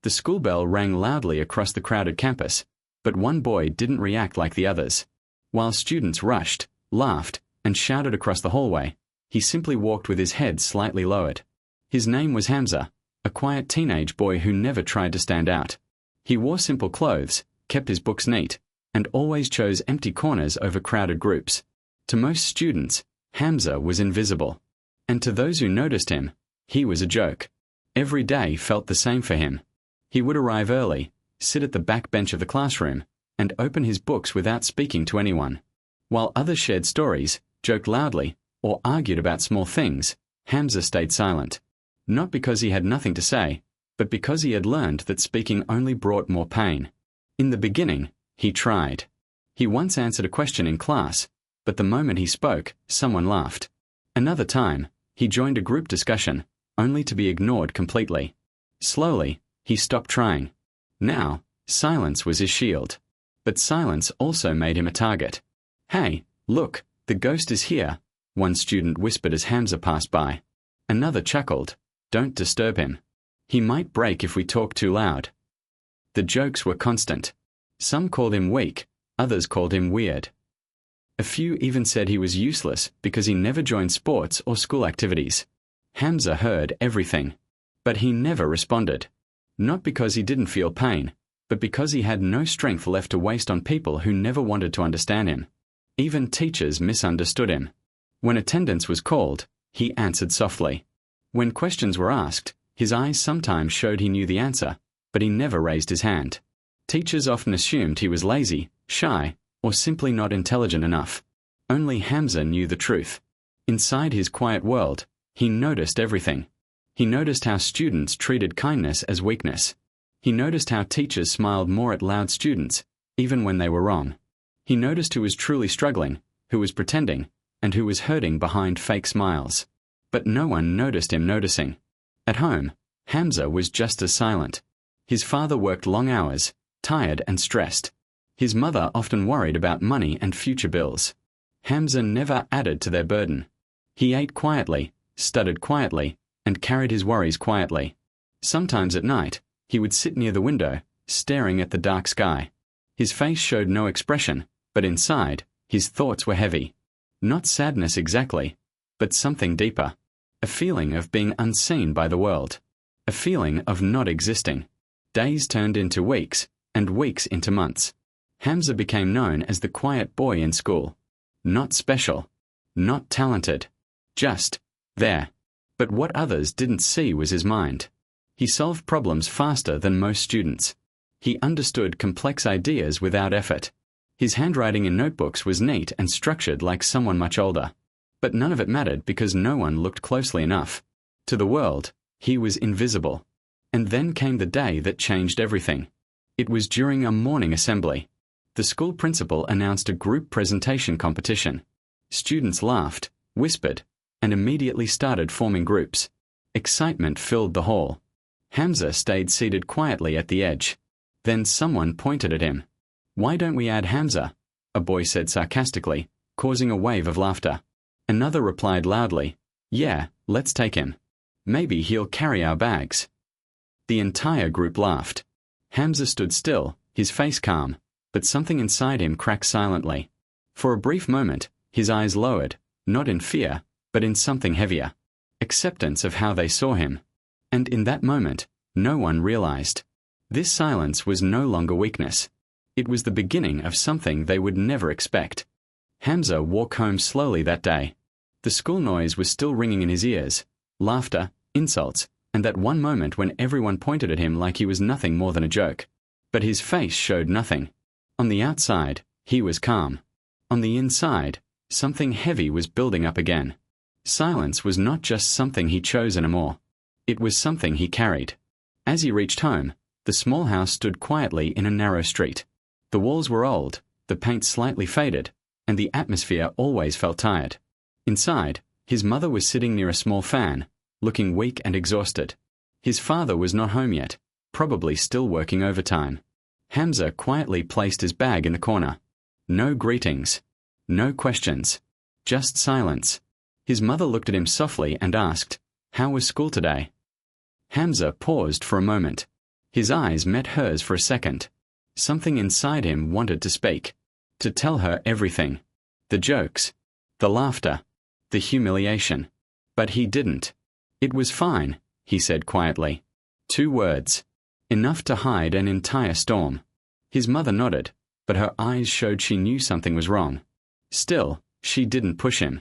The school bell rang loudly across the crowded campus, but one boy didn't react like the others. While students rushed, laughed, and shouted across the hallway, he simply walked with his head slightly lowered. His name was Hamza, a quiet teenage boy who never tried to stand out. He wore simple clothes, kept his books neat, and always chose empty corners over crowded groups. To most students, Hamza was invisible. And to those who noticed him, he was a joke. Every day felt the same for him. He would arrive early, sit at the back bench of the classroom, and open his books without speaking to anyone. While others shared stories, joked loudly, or argued about small things, Hamza stayed silent. Not because he had nothing to say, but because he had learned that speaking only brought more pain. In the beginning, he tried. He once answered a question in class, but the moment he spoke, someone laughed. Another time, he joined a group discussion, only to be ignored completely. Slowly, he stopped trying. Now, silence was his shield. But silence also made him a target. "Hey, look, the ghost is here," one student whispered as Hamza passed by. Another chuckled, "Don't disturb him. He might break if we talk too loud." The jokes were constant. Some called him weak, others called him weird. A few even said he was useless because he never joined sports or school activities. Hamza heard everything. But he never responded. Not because he didn't feel pain, but because he had no strength left to waste on people who never wanted to understand him. Even teachers misunderstood him. When attendance was called, he answered softly. When questions were asked, his eyes sometimes showed he knew the answer, but he never raised his hand. Teachers often assumed he was lazy, shy, or simply not intelligent enough. Only Hamza knew the truth. Inside his quiet world, he noticed everything. He noticed how students treated kindness as weakness. He noticed how teachers smiled more at loud students, even when they were wrong. He noticed who was truly struggling, who was pretending, and who was hurting behind fake smiles. But no one noticed him noticing. At home, Hamza was just as silent. His father worked long hours, tired and stressed. His mother often worried about money and future bills. Hamza never added to their burden. He ate quietly, studied quietly, and carried his worries quietly. Sometimes at night, he would sit near the window, staring at the dark sky. His face showed no expression, but inside, his thoughts were heavy. Not sadness exactly, but something deeper. A feeling of being unseen by the world. A feeling of not existing. Days turned into weeks, and weeks into months. Hamza became known as the quiet boy in school. Not special. Not talented. Just there. But what others didn't see was his mind. He solved problems faster than most students. He understood complex ideas without effort. His handwriting in notebooks was neat and structured like someone much older. But none of it mattered because no one looked closely enough. To the world, he was invisible. And then came the day that changed everything. It was during a morning assembly. The school principal announced a group presentation competition. Students laughed, whispered, and immediately started forming groups. Excitement filled the hall. Hamza stayed seated quietly at the edge. Then someone pointed at him. "Why don't we add Hamza?" a boy said sarcastically, causing a wave of laughter. Another replied loudly, "Yeah, let's take him. Maybe he'll carry our bags." The entire group laughed. Hamza stood still, his face calm, but something inside him cracked silently. For a brief moment, his eyes lowered, not in fear, but in something heavier. Acceptance of how they saw him. And in that moment, no one realized. This silence was no longer weakness. It was the beginning of something they would never expect. Hamza walked home slowly that day. The school noise was still ringing in his ears. Laughter, insults, and that one moment when everyone pointed at him like he was nothing more than a joke. But his face showed nothing. On the outside, he was calm. On the inside, something heavy was building up again. Silence was not just something he chose anymore. It was something he carried. As he reached home, the small house stood quietly in a narrow street. The walls were old, the paint slightly faded, and the atmosphere always felt tired. Inside, his mother was sitting near a small fan, looking weak and exhausted. His father was not home yet, probably still working overtime. Hamza quietly placed his bag in the corner. No greetings. No questions. Just silence. His mother looked at him softly and asked, "How was school today?" Hamza paused for a moment. His eyes met hers for a second. Something inside him wanted to speak, to tell her everything. The jokes, the laughter, the humiliation. But he didn't. "It was fine," he said quietly. 2 words. Enough to hide an entire storm. His mother nodded, but her eyes showed she knew something was wrong. Still, she didn't push him.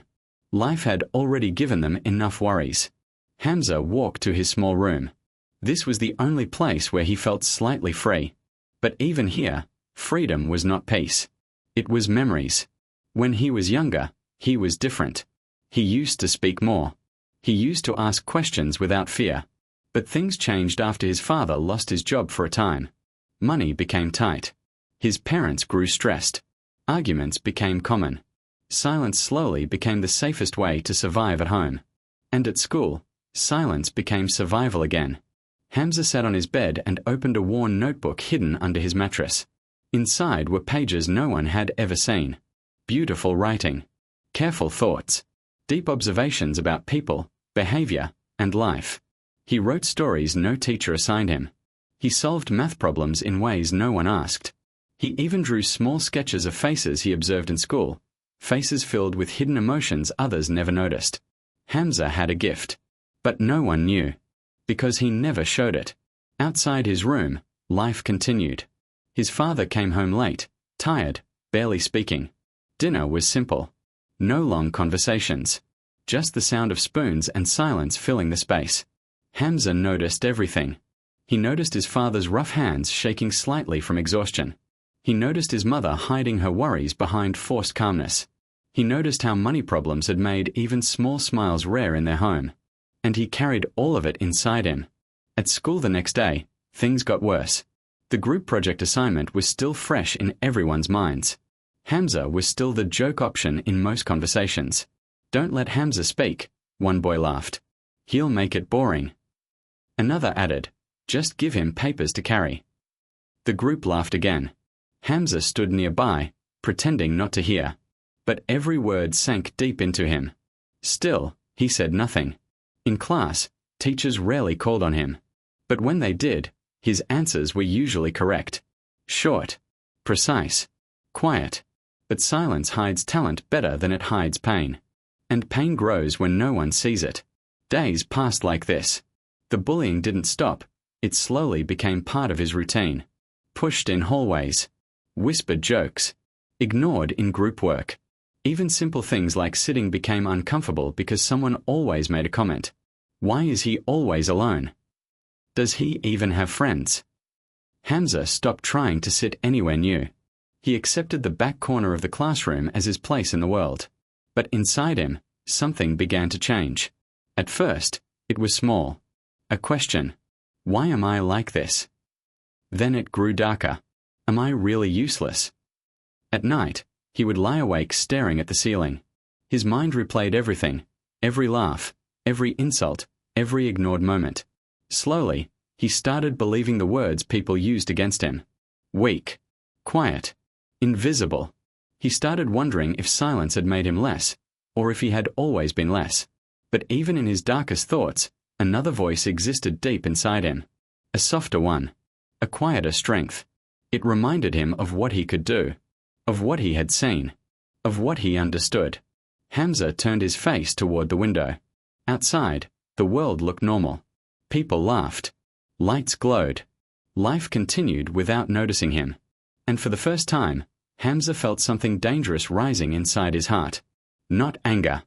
Life had already given them enough worries. Hamza walked to his small room. This was the only place where he felt slightly free. But even here, freedom was not peace. It was memories. When he was younger, he was different. He used to speak more. He used to ask questions without fear. But things changed after his father lost his job for a time. Money became tight. His parents grew stressed. Arguments became common. Silence slowly became the safest way to survive at home. And at school, silence became survival again. Hamza sat on his bed and opened a worn notebook hidden under his mattress. Inside were pages no one had ever seen. Beautiful writing. Careful thoughts. Deep observations about people, behavior, and life. He wrote stories no teacher assigned him. He solved math problems in ways no one asked. He even drew small sketches of faces he observed in school, faces filled with hidden emotions others never noticed. Hamza had a gift. But no one knew. Because he never showed it. Outside his room, life continued. His father came home late, tired, barely speaking. Dinner was simple. No long conversations. Just the sound of spoons and silence filling the space. Hamza noticed everything. He noticed his father's rough hands shaking slightly from exhaustion. He noticed his mother hiding her worries behind forced calmness. He noticed how money problems had made even small smiles rare in their home. And he carried all of it inside him. At school the next day, things got worse. The group project assignment was still fresh in everyone's minds. Hamza was still the joke option in most conversations. "Don't let Hamza speak," one boy laughed. "He'll make it boring." Another added, "Just give him papers to carry." The group laughed again. Hamza stood nearby, pretending not to hear. But every word sank deep into him. Still, he said nothing. In class, teachers rarely called on him. But when they did, his answers were usually correct. Short, precise, quiet. But silence hides talent better than it hides pain. And pain grows when no one sees it. Days passed like this. The bullying didn't stop. It slowly became part of his routine. Pushed in hallways. Whispered jokes. Ignored in group work. Even simple things like sitting became uncomfortable because someone always made a comment. Why is he always alone? Does he even have friends? Hamza stopped trying to sit anywhere new. He accepted the back corner of the classroom as his place in the world. But inside him, something began to change. At first, it was small. A question. Why am I like this? Then it grew darker. Am I really useless? At night, he would lie awake staring at the ceiling. His mind replayed everything, every laugh, every insult, every ignored moment. Slowly, he started believing the words people used against him. Weak, quiet, invisible. He started wondering if silence had made him less, or if he had always been less. But even in his darkest thoughts, another voice existed deep inside him. A softer one. A quieter strength. It reminded him of what he could do. Of what he had seen. Of what he understood. Hamza turned his face toward the window. Outside, the world looked normal. People laughed. Lights glowed. Life continued without noticing him. And for the first time, Hamza felt something dangerous rising inside his heart. Not anger.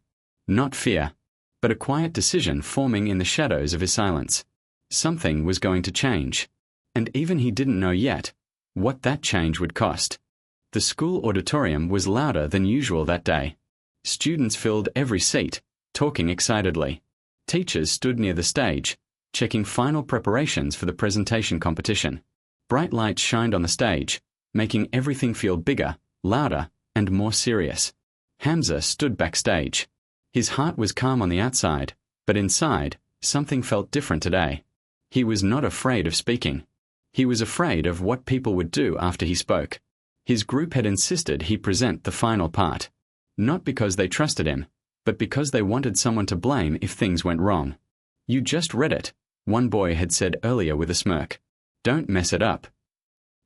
Not fear. But a quiet decision forming in the shadows of his silence. Something was going to change. And even he didn't know yet what that change would cost. The school auditorium was louder than usual that day. Students filled every seat, talking excitedly. Teachers stood near the stage, checking final preparations for the presentation competition. Bright lights shined on the stage, making everything feel bigger, louder, and more serious. Hamza stood backstage. His heart was calm on the outside, but inside, something felt different today. He was not afraid of speaking. He was afraid of what people would do after he spoke. His group had insisted he present the final part. Not because they trusted him, but because they wanted someone to blame if things went wrong. "You just read it," one boy had said earlier with a smirk. Don't mess it up.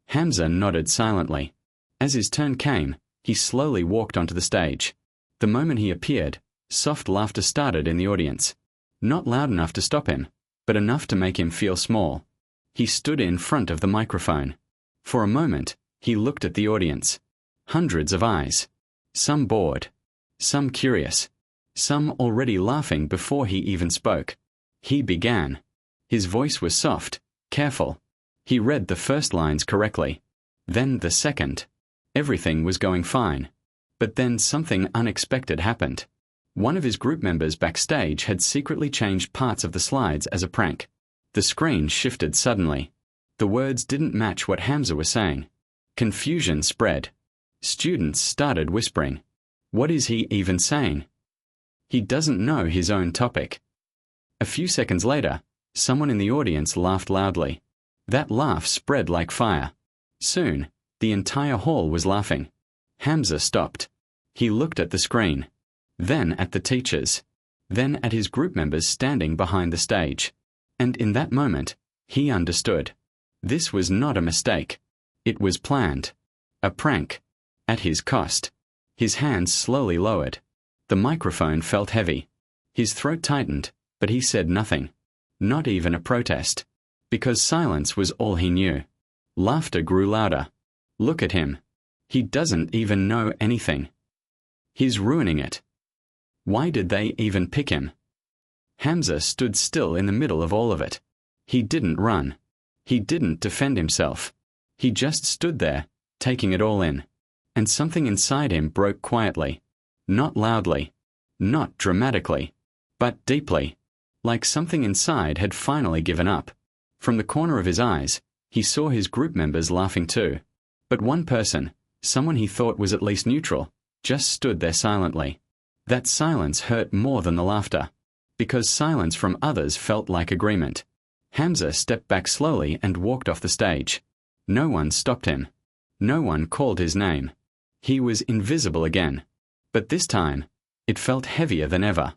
Hamza nodded silently. As his turn came, he slowly walked onto the stage. The moment he appeared, soft laughter started in the audience. Not loud enough to stop him, but enough to make him feel small. He stood in front of the microphone. For a moment, he looked at the audience. Hundreds of eyes. Some bored. Some curious. Some already laughing before he even spoke. He began. His voice was soft, careful. He read the first lines correctly. Then the second. Everything was going fine. But then something unexpected happened. One of his group members backstage had secretly changed parts of the slides as a prank. The screen shifted suddenly. The words didn't match what Hamza was saying. Confusion spread. Students started whispering. What is he even saying? He doesn't know his own topic. A few seconds later, someone in the audience laughed loudly. That laugh spread like fire. Soon, the entire hall was laughing. Hamza stopped. He looked at the screen. Then at the teachers. Then at his group members standing behind the stage. And in that moment, he understood. This was not a mistake. It was planned. A prank. At his cost. His hands slowly lowered. The microphone felt heavy. His throat tightened, but he said nothing. Not even a protest. Because silence was all he knew. Laughter grew louder. Look at him. He doesn't even know anything. He's ruining it. Why did they even pick him? Hamza stood still in the middle of all of it. He didn't run. He didn't defend himself. He just stood there, taking it all in. And something inside him broke quietly. Not loudly. Not dramatically. But deeply. Like something inside had finally given up. From the corner of his eyes, he saw his group members laughing too. But one person, someone he thought was at least neutral, just stood there silently. That silence hurt more than the laughter. Because silence from others felt like agreement. Hamza stepped back slowly and walked off the stage. No one stopped him. No one called his name. He was invisible again. But this time, it felt heavier than ever.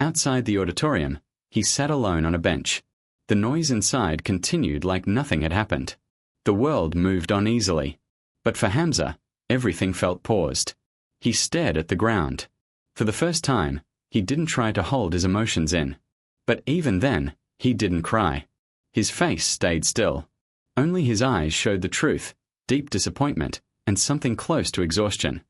Outside the auditorium, he sat alone on a bench. The noise inside continued like nothing had happened. The world moved on easily. But for Hamza, everything felt paused. He stared at the ground. For the first time, he didn't try to hold his emotions in. But even then, he didn't cry. His face stayed still. Only his eyes showed the truth, deep disappointment, and something close to exhaustion.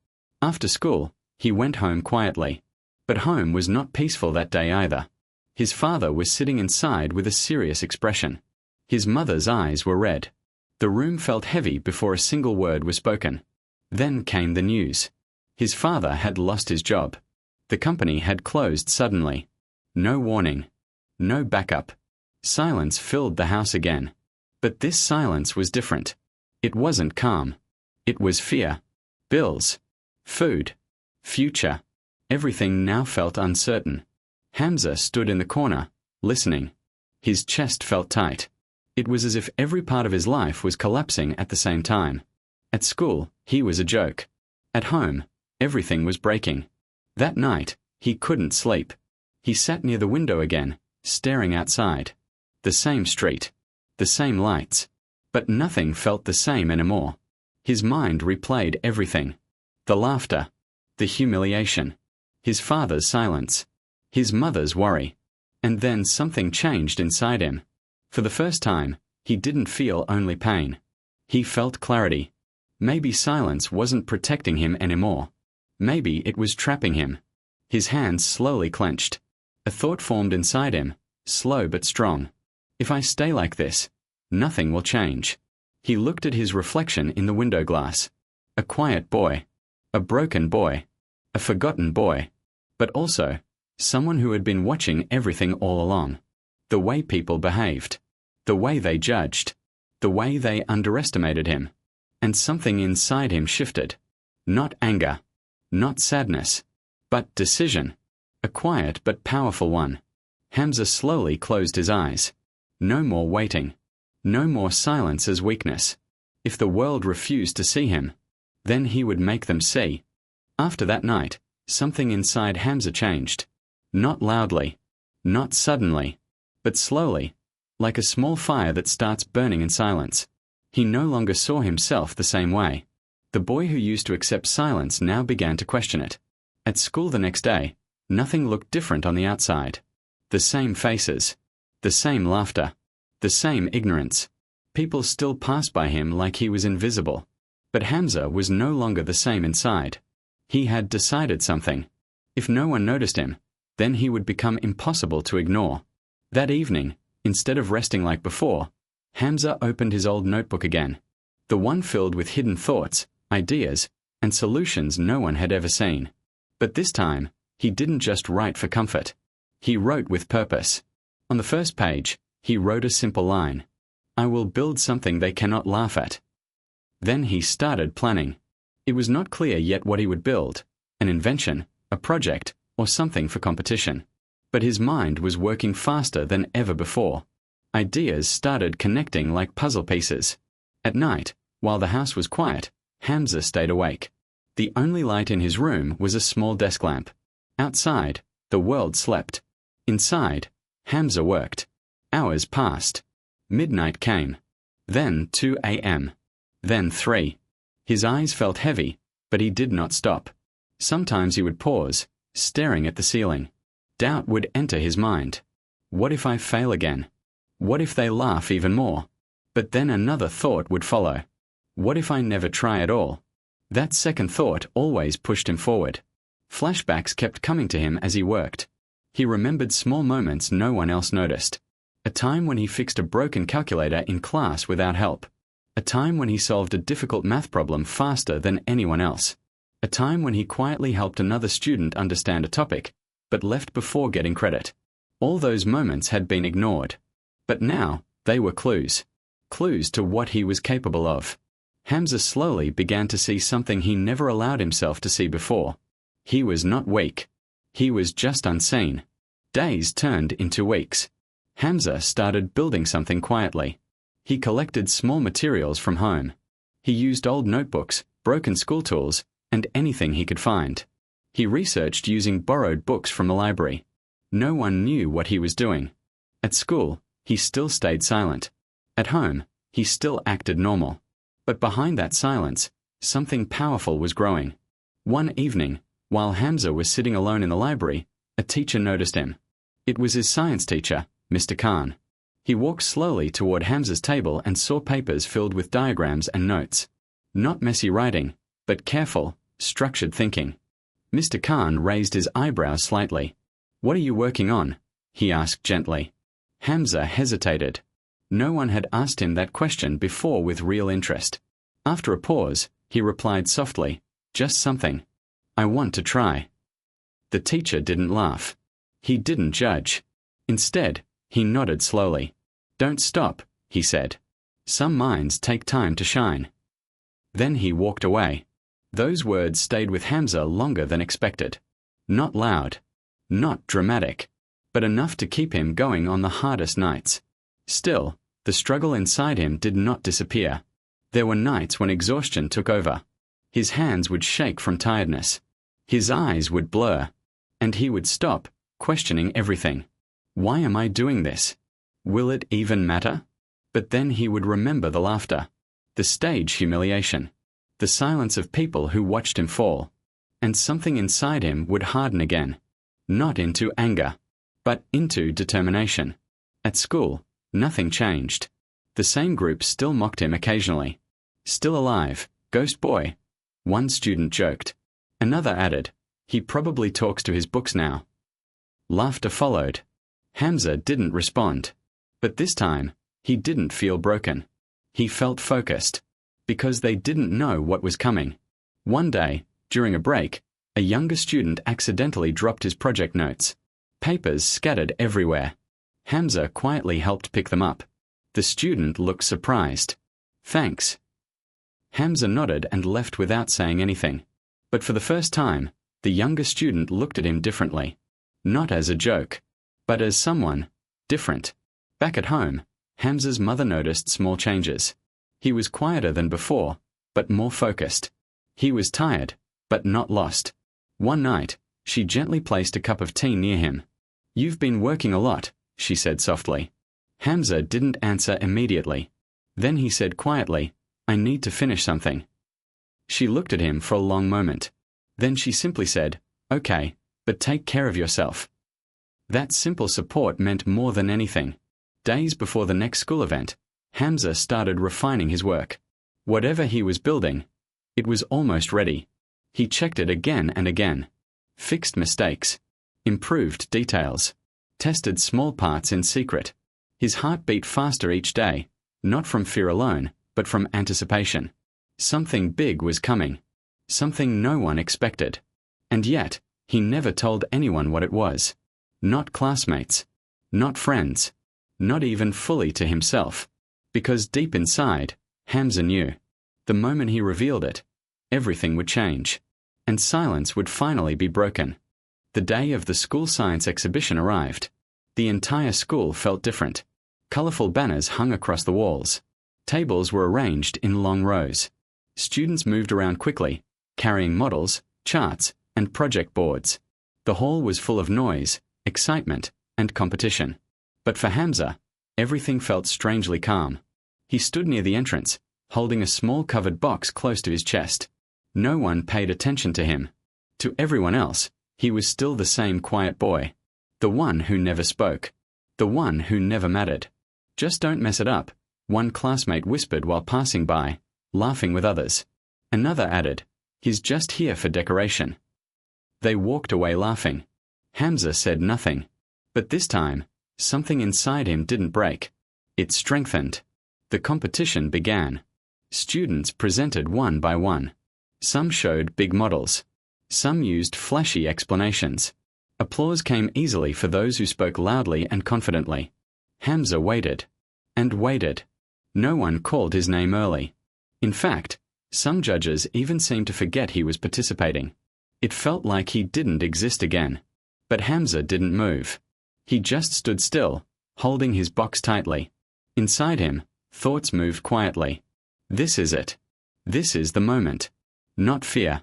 After school, he went home quietly. But home was not peaceful that day either. His father was sitting inside with a serious expression. His mother's eyes were red. The room felt heavy before a single word was spoken. Then came the news. His father had lost his job. The company had closed suddenly. No warning. No backup. Silence filled the house again. But this silence was different. It wasn't calm. It was fear. Bills. Food. Future. Everything now felt uncertain. Hamza stood in the corner, listening. His chest felt tight. It was as if every part of his life was collapsing at the same time. At school, he was a joke. At home, everything was breaking. That night, he couldn't sleep. He sat near the window again, staring outside. The same street. The same lights. But nothing felt the same anymore. His mind replayed everything. The laughter. The humiliation. His father's silence. His mother's worry. And then something changed inside him. For the first time, he didn't feel only pain. He felt clarity. Maybe silence wasn't protecting him anymore. Maybe it was trapping him. His hands slowly clenched. A thought formed inside him, slow but strong. If I stay like this, nothing will change. He looked at his reflection in the window glass. A quiet boy. A broken boy. A forgotten boy. But also, someone who had been watching everything all along. The way people behaved. The way they judged. The way they underestimated him. And something inside him shifted. Not anger. Not sadness. But decision. A quiet but powerful one. Hamza slowly closed his eyes. No more waiting. No more silence as weakness. If the world refused to see him, then he would make them see. After that night, something inside Hamza changed. Not loudly. Not suddenly. But slowly. like a small fire that starts burning in silence. He no longer saw himself the same way. The boy who used to accept silence now began to question it. At school the next day, nothing looked different on the outside. The same faces, the same laughter, the same ignorance. People still passed by him like he was invisible. But Hamza was no longer the same inside. He had decided something. If no one noticed him, then he would become impossible to ignore. That evening, instead of resting like before, Hamza opened his old notebook again, the one filled with hidden thoughts, ideas, and solutions no one had ever seen. But this time, he didn't just write for comfort. He wrote with purpose. On the first page, he wrote a simple line: "I will build something they cannot laugh at." Then he started planning. It was not clear yet what he would build: an invention, a project, or something for competition. But his mind was working faster than ever before. Ideas started connecting like puzzle pieces. At night, while the house was quiet, Hamza stayed awake. The only light in his room was a small desk lamp. Outside, the world slept. Inside, Hamza worked. Hours passed. Midnight came. Then 2 a.m. Then 3. His eyes felt heavy, but he did not stop. Sometimes he would pause, staring at the ceiling. Doubt would enter his mind. What if I fail again? What if they laugh even more? But then another thought would follow. What if I never try at all? That second thought always pushed him forward. Flashbacks kept coming to him as he worked. He remembered small moments no one else noticed. A time when he fixed a broken calculator in class without help. A time when he solved a difficult math problem faster than anyone else. A time when he quietly helped another student understand a topic, but left before getting credit. All those moments had been ignored. But now, they were clues. Clues to what he was capable of. Hamza slowly began to see something he never allowed himself to see before. He was not weak. He was just unseen. Days turned into weeks. Hamza started building something quietly. He collected small materials from home. He used old notebooks, broken school tools, and anything he could find. He researched using borrowed books from the library. No one knew what he was doing. At school, he still stayed silent. At home, he still acted normal. But behind that silence, something powerful was growing. One evening, while Hamza was sitting alone in the library, a teacher noticed him. It was his science teacher, Mr. Khan. He walked slowly toward Hamza's table and saw papers filled with diagrams and notes. Not messy writing, but careful, structured thinking. Mr. Khan raised his eyebrows slightly. "What are you working on?" he asked gently. Hamza hesitated. No one had asked him that question before with real interest. After a pause, he replied softly, "Just something. I want to try." The teacher didn't laugh. He didn't judge. Instead, he nodded slowly. "Don't stop," he said. "Some minds take time to shine." Then he walked away. Those words stayed with Hamza longer than expected. Not loud, not dramatic, but enough to keep him going on the hardest nights. Still, the struggle inside him did not disappear. There were nights when exhaustion took over. His hands would shake from tiredness. His eyes would blur. And he would stop, questioning everything. Why am I doing this? Will it even matter? But then he would remember the laughter, the stage humiliation, the silence of people who watched him fall. And something inside him would harden again. Not into anger, but into determination. At school, nothing changed. The same group still mocked him occasionally. "Still alive, ghost boy," one student joked. Another added, "He probably talks to his books now." Laughter followed. Hamza didn't respond. But this time, he didn't feel broken. He felt focused. Because they didn't know what was coming. One day, during a break, a younger student accidentally dropped his project notes. Papers scattered everywhere. Hamza quietly helped pick them up. The student looked surprised. "Thanks." Hamza nodded and left without saying anything. But for the first time, the younger student looked at him differently. Not as a joke, but as someone different. Back at home, Hamza's mother noticed small changes. He was quieter than before, but more focused. He was tired, but not lost. One night, she gently placed a cup of tea near him. "You've been working a lot," she said softly. Hamza didn't answer immediately. Then he said quietly, "I need to finish something." She looked at him for a long moment. Then she simply said, "Okay, but take care of yourself." That simple support meant more than anything. Days before the next school event, Hamza started refining his work. Whatever he was building, it was almost ready. He checked it again and again. Fixed mistakes. Improved details. Tested small parts in secret. His heart beat faster each day, not from fear alone, but from anticipation. Something big was coming. Something no one expected. And yet, he never told anyone what it was. Not classmates. Not friends. Not even fully to himself. Because deep inside, Hamza knew. The moment he revealed it, everything would change. And silence would finally be broken. The day of the school science exhibition arrived. The entire school felt different. Colorful banners hung across the walls. Tables were arranged in long rows. Students moved around quickly, carrying models, charts, and project boards. The hall was full of noise, excitement, and competition. But for Hamza, everything felt strangely calm. He stood near the entrance, holding a small covered box close to his chest. No one paid attention to him. To everyone else, he was still the same quiet boy. The one who never spoke. The one who never mattered. "Just don't mess it up," one classmate whispered while passing by, laughing with others. Another added, "He's just here for decoration." They walked away laughing. Hamza said nothing. But this time, something inside him didn't break. It strengthened. The competition began. Students presented one by one. Some showed big models. Some used flashy explanations. Applause came easily for those who spoke loudly and confidently. Hamza waited. And waited. No one called his name early. In fact, some judges even seemed to forget he was participating. It felt like he didn't exist again. But Hamza didn't move. He just stood still, holding his box tightly. Inside him, thoughts moved quietly. This is it. This is the moment. Not fear.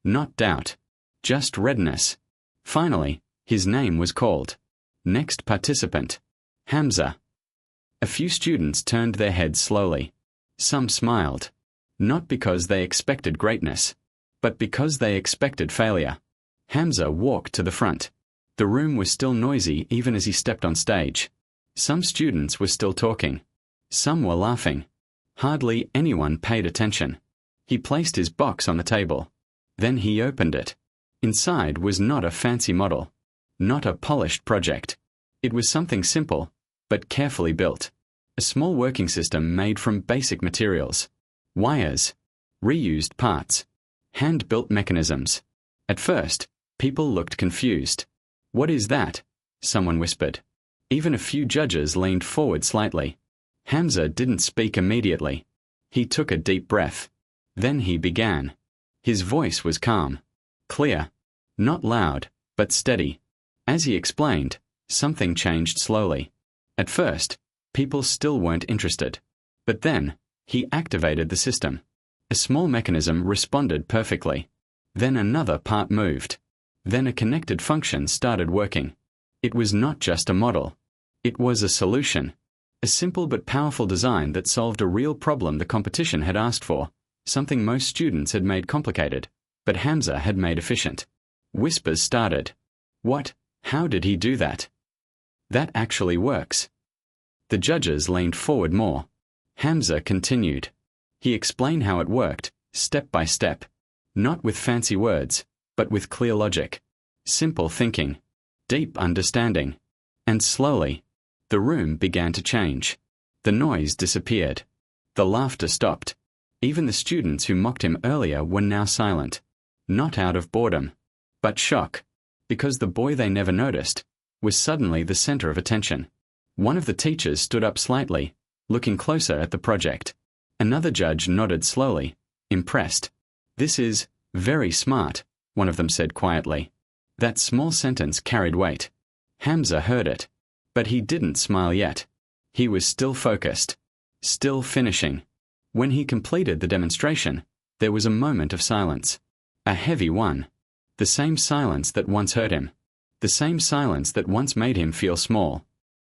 Not doubt. Just readiness. Finally, his name was called. Next participant. Hamza. A few students turned their heads slowly. Some smiled. Not because they expected greatness, but because they expected failure. Hamza walked to the front. The room was still noisy even as he stepped on stage. Some students were still talking. Some were laughing. Hardly anyone paid attention. He placed his box on the table. Then he opened it. Inside was not a fancy model. Not a polished project. It was something simple, but carefully built. A small working system made from basic materials. Wires. Reused parts. Hand-built mechanisms. At first, people looked confused. "What is that?" someone whispered. Even a few judges leaned forward slightly. Hamza didn't speak immediately. He took a deep breath. Then he began. His voice was calm. Clear. Not loud, but steady. As he explained, something changed slowly. At first, people still weren't interested. But then, he activated the system. A small mechanism responded perfectly. Then another part moved. Then a connected function started working. It was not just a model. It was a solution. A simple but powerful design that solved a real problem the competition had asked for. Something most students had made complicated, but Hamza had made efficient. Whispers started. "What? How did he do that?" "That actually works." The judges leaned forward more. Hamza continued. He explained how it worked, step by step. Not with fancy words, but with clear logic. Simple thinking. Deep understanding. And slowly, the room began to change. The noise disappeared. The laughter stopped. Even the students who mocked him earlier were now silent. Not out of boredom, but shock. Because the boy they never noticed was suddenly the center of attention. One of the teachers stood up slightly, looking closer at the project. Another judge nodded slowly, impressed. "This is very smart," one of them said quietly. That small sentence carried weight. Hamza heard it. But he didn't smile yet. He was still focused. Still finishing. When he completed the demonstration, there was a moment of silence. A heavy one. The same silence that once hurt him. The same silence that once made him feel small.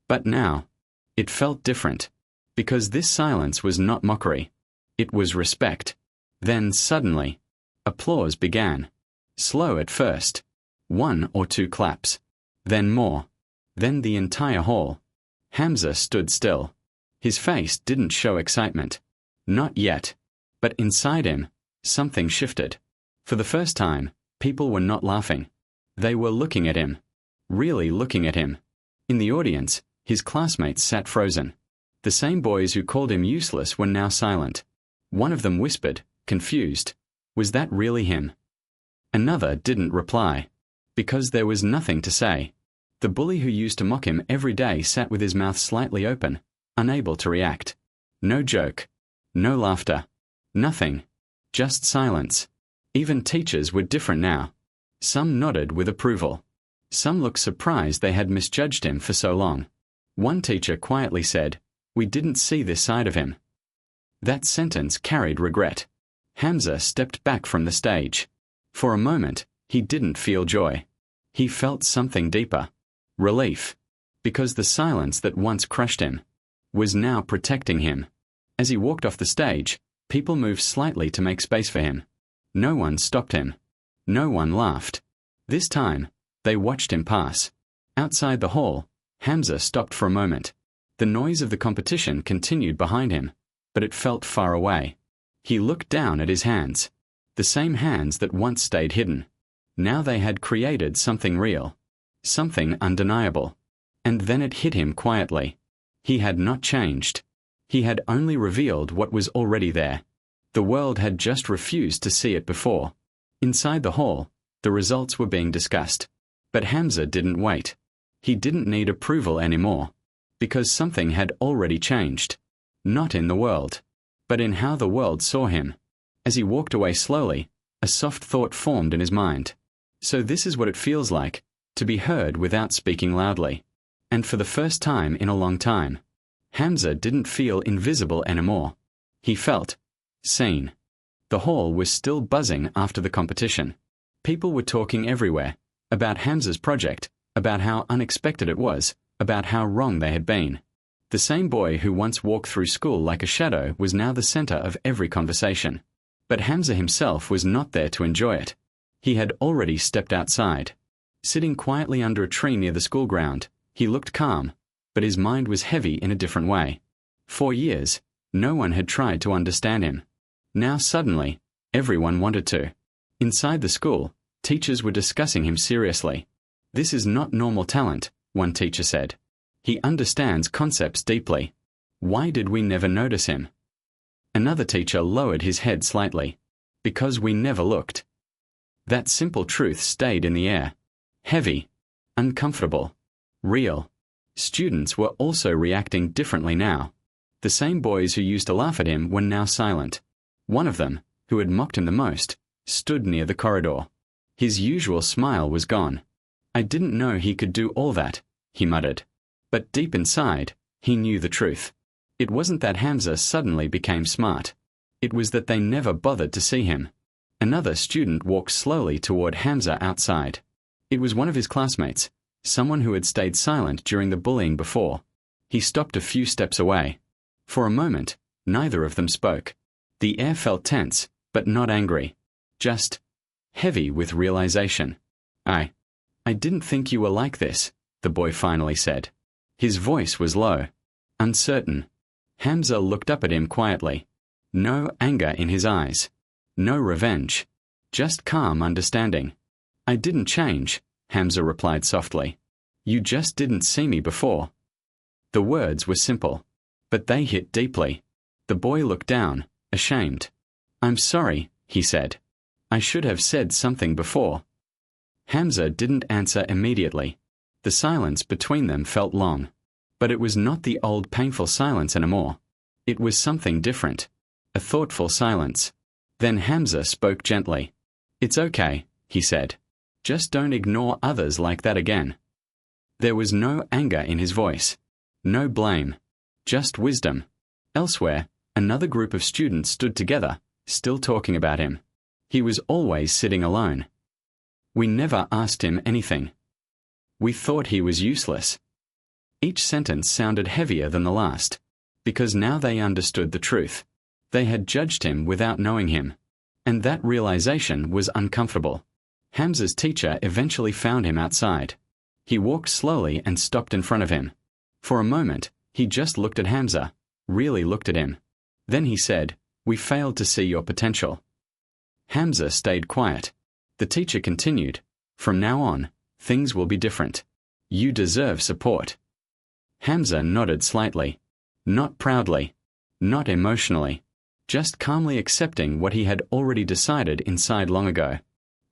But now, It felt different. Because this silence was not mockery. It was respect. Then suddenly, applause began. Slow at first. 1 or 2 claps. Then more. Then the entire hall. Hamza stood still. His face didn't show excitement. Not yet. But inside him, something shifted. For the first time, people were not laughing. They were looking at him. Really looking at him. In the audience, his classmates sat frozen. The same boys who called him useless were now silent. One of them whispered, confused, "Was that really him?" Another didn't reply. Because there was nothing to say. The bully who used to mock him every day sat with his mouth slightly open, unable to react. No joke. No laughter. Nothing. Just silence. Even teachers were different now. Some nodded with approval. Some looked surprised they had misjudged him for so long. One teacher quietly said, "We didn't see this side of him." That sentence carried regret. Hamza stepped back from the stage. For a moment, he didn't feel joy. He felt something deeper. Relief. Because the silence that once crushed him was now protecting him. As he walked off the stage, people moved slightly to make space for him. No one stopped him. No one laughed. This time, they watched him pass. Outside the hall, Hamza stopped for a moment. The noise of the competition continued behind him, but it felt far away. He looked down at his hands. The same hands that once stayed hidden. Now they had created something real. Something undeniable. And then it hit him quietly. He had not changed. He had only revealed what was already there. The world had just refused to see it before. Inside the hall, the results were being discussed. But Hamza didn't wait. He didn't need approval anymore. Because something had already changed. Not in the world, but in how the world saw him. As he walked away slowly, a soft thought formed in his mind. So this is what it feels like, to be heard without speaking loudly. And for the first time in a long time, Hamza didn't feel invisible anymore. He felt seen. The hall was still buzzing after the competition. People were talking everywhere, about Hamza's project, about how unexpected it was, about how wrong they had been. The same boy who once walked through school like a shadow was now the center of every conversation. But Hamza himself was not there to enjoy it. He had already stepped outside. Sitting quietly under a tree near the school ground, he looked calm, but his mind was heavy in a different way. For years, no one had tried to understand him. Now suddenly, everyone wanted to. Inside the school, teachers were discussing him seriously. "This is not normal talent," one teacher said. "He understands concepts deeply. Why did we never notice him?" Another teacher lowered his head slightly. "Because we never looked." That simple truth stayed in the air. Heavy. Uncomfortable. Real. Students were also reacting differently now. The same boys who used to laugh at him were now silent. One of them, who had mocked him the most, stood near the corridor. His usual smile was gone. "I didn't know he could do all that," he muttered. But deep inside, he knew the truth. It wasn't that Hamza suddenly became smart. It was that they never bothered to see him. Another student walked slowly toward Hamza outside. It was one of his classmates, someone who had stayed silent during the bullying before. He stopped a few steps away. For a moment, neither of them spoke. The air felt tense, but not angry. Just heavy with realization. I didn't think you were like this," the boy finally said. His voice was low, uncertain. Hamza looked up at him quietly. No anger in his eyes. No revenge. Just calm understanding. "I didn't change," Hamza replied softly. "You just didn't see me before." The words were simple, but they hit deeply. The boy looked down, ashamed. "I'm sorry," he said. "I should have said something before." Hamza didn't answer immediately. The silence between them felt long. But it was not the old painful silence anymore. It was something different. A thoughtful silence. Then Hamza spoke gently. "It's okay," he said. "Just don't ignore others like that again." There was no anger in his voice. No blame. Just wisdom. Elsewhere, another group of students stood together, still talking about him. He was always sitting alone. "We never asked him anything. We thought he was useless." Each sentence sounded heavier than the last, because now they understood the truth. They had judged him without knowing him. And that realization was uncomfortable. Hamza's teacher eventually found him outside. He walked slowly and stopped in front of him. For a moment, he just looked at Hamza, really looked at him. Then he said, "We failed to see your potential." Hamza stayed quiet. The teacher continued, "From now on, things will be different. You deserve support." Hamza nodded slightly. Not proudly. Not emotionally. Just calmly accepting what he had already decided inside long ago.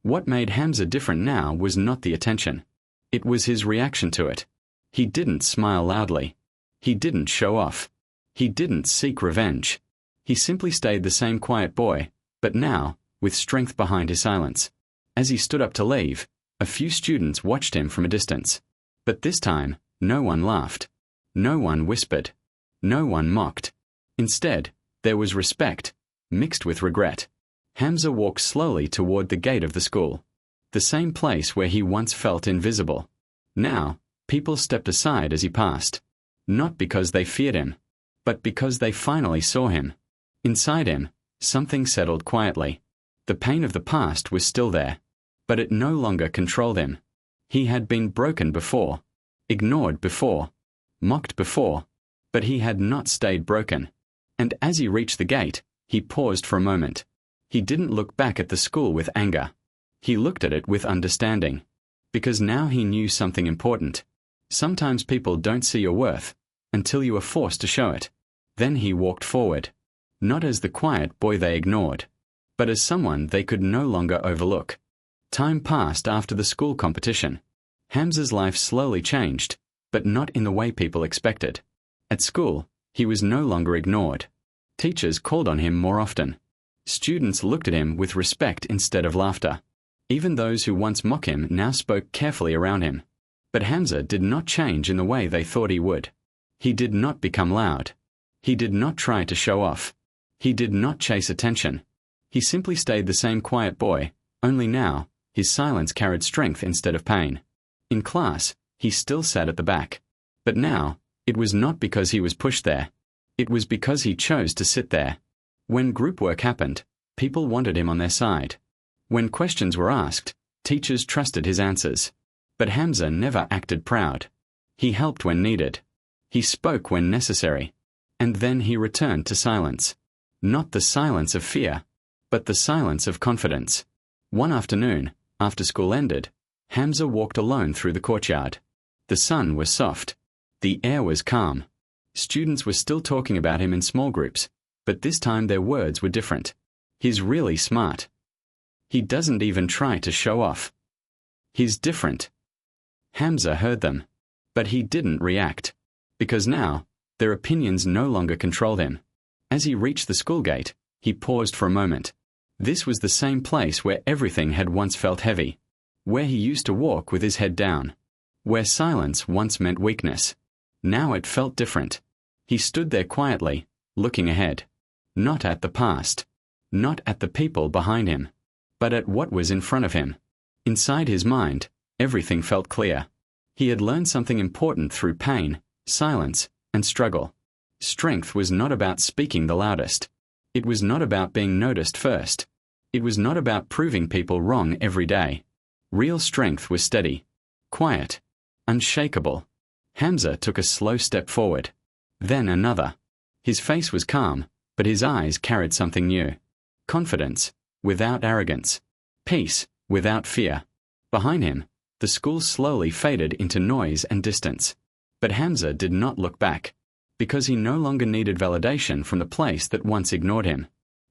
What made Hamza different now was not the attention. It was his reaction to it. He didn't smile loudly. He didn't show off. He didn't seek revenge. He simply stayed the same quiet boy, but now, with strength behind his silence. As he stood up to leave, a few students watched him from a distance. But this time, no one laughed. No one whispered. No one mocked. Instead, there was respect, mixed with regret. Hamza walked slowly toward the gate of the school. The same place where he once felt invisible. Now, people stepped aside as he passed. Not because they feared him, but because they finally saw him. Inside him, something settled quietly. The pain of the past was still there, but it no longer controlled him. He had been broken before, ignored before, mocked before, but he had not stayed broken. And as he reached the gate, he paused for a moment. He didn't look back at the school with anger. He looked at it with understanding. Because now he knew something important. Sometimes people don't see your worth until you are forced to show it. Then he walked forward. Not as the quiet boy they ignored, but as someone they could no longer overlook. Time passed after the school competition. Hamza's life slowly changed, but not in the way people expected. At school, he was no longer ignored. Teachers called on him more often. Students looked at him with respect instead of laughter. Even those who once mocked him now spoke carefully around him. But Hamza did not change in the way they thought he would. He did not become loud. He did not try to show off. He did not chase attention. He simply stayed the same quiet boy, only now, his silence carried strength instead of pain. In class, he still sat at the back. But now, it was not because he was pushed there. It was because he chose to sit there. When group work happened, people wanted him on their side. When questions were asked, teachers trusted his answers. But Hamza never acted proud. He helped when needed. He spoke when necessary. And then he returned to silence. Not the silence of fear, but the silence of confidence. One afternoon, after school ended, Hamza walked alone through the courtyard. The sun was soft. The air was calm. Students were still talking about him in small groups, but this time their words were different. He's really smart. He doesn't even try to show off. He's different. Hamza heard them, but he didn't react, because now, their opinions no longer controlled him. As he reached the school gate, he paused for a moment. This was the same place where everything had once felt heavy, where he used to walk with his head down, where silence once meant weakness. Now it felt different. He stood there quietly, looking ahead. Not at the past. Not at the people behind him. But at what was in front of him. Inside his mind, everything felt clear. He had learned something important through pain, silence, and struggle. Strength was not about speaking the loudest. It was not about being noticed first. It was not about proving people wrong every day. Real strength was steady, quiet, unshakable. Hamza took a slow step forward. Then another. His face was calm, but his eyes carried something new. Confidence, without arrogance. Peace, without fear. Behind him, the school slowly faded into noise and distance. But Hamza did not look back, because he no longer needed validation from the place that once ignored him.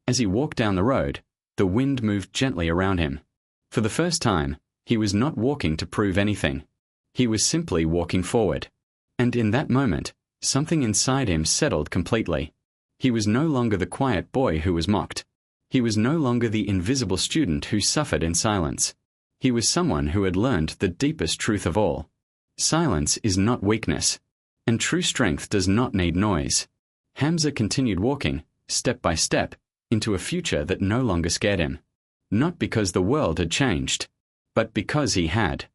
As he walked down the road, the wind moved gently around him. For the first time, he was not walking to prove anything. He was simply walking forward. And in that moment, something inside him settled completely. He was no longer the quiet boy who was mocked. He was no longer the invisible student who suffered in silence. He was someone who had learned the deepest truth of all. Silence is not weakness, and true strength does not need noise. Hamza continued walking, step by step, into a future that no longer scared him. Not because the world had changed, but because he had.